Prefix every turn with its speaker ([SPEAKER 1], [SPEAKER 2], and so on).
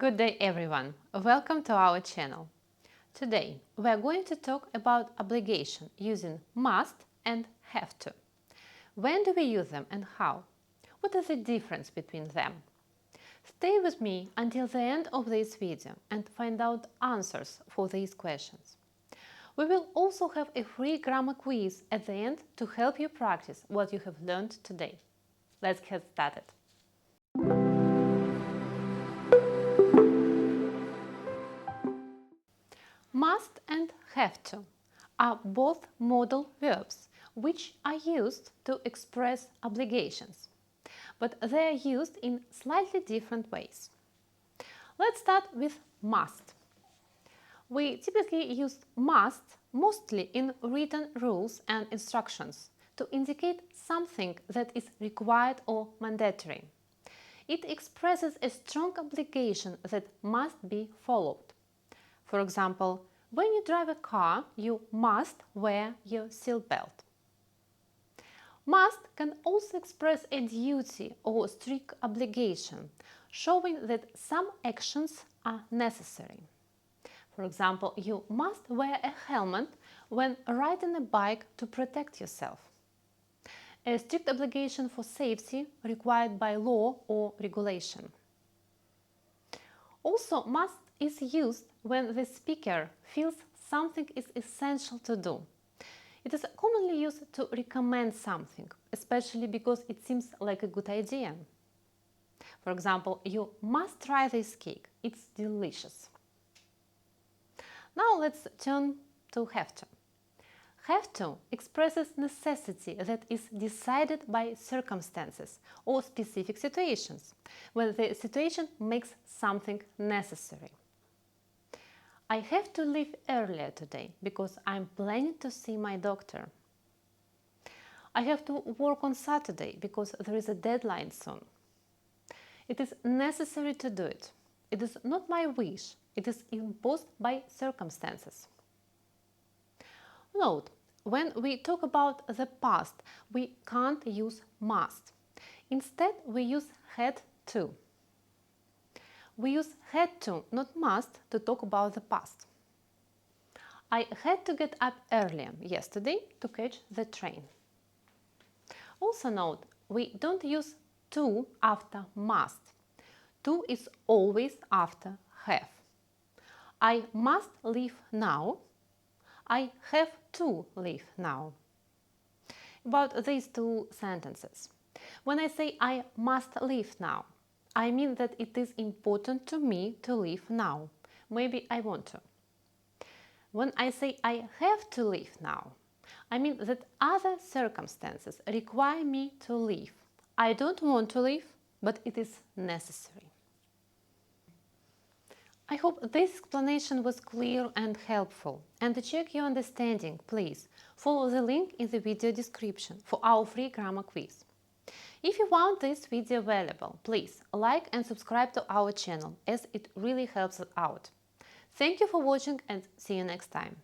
[SPEAKER 1] Good day everyone, welcome to our channel. Today we are going to talk about obligation using must and have to. When do we use them and how? What is the difference between them? Stay with me until the end of this video and find out answers for these questions. We will also have a free grammar quiz at the end to help you practice what you have learned today. Let's get started. Must and have to are both modal verbs which are used to express obligations, but they are used in slightly different ways. Let's start with must. We typically use must mostly in written rules and instructions to indicate something that is required or mandatory. It expresses a strong obligation that must be followed. For example, when you drive a car, you must wear your seatbelt. Must can also express a duty or strict obligation, showing that some actions are necessary. For example, you must wear a helmet when riding a bike to protect yourself. A strict obligation for safety required by law or regulation. Also, must is used when the speaker feels something is essential to do. It is commonly used to recommend something, especially because it seems like a good idea. For example, you must try this cake, it's delicious. Now let's turn to have to. Have to expresses necessity that is decided by circumstances or specific situations, when the situation makes something necessary. I have to leave earlier today because I'm planning to see my doctor. I have to work on Saturday because there is a deadline soon. It is necessary to do it. It is not my wish. It is imposed by circumstances. Note, when we talk about the past, we can't use must. Instead, we use had to. We use had to, not must, to talk about the past. I had to get up earlier yesterday to catch the train. Also note, we don't use to after must. To is always after have. I must leave now. I have to leave now. About these two sentences. When I say I must leave now, I mean that it is important to me to leave now. Maybe I want to. When I say I have to leave now, I mean that other circumstances require me to leave. I don't want to leave, but it is necessary. I hope this explanation was clear and helpful. And to check your understanding, please follow the link in the video description for our free grammar quiz. If you found this video valuable, please like and subscribe to our channel, as it really helps us out. Thank you for watching and see you next time.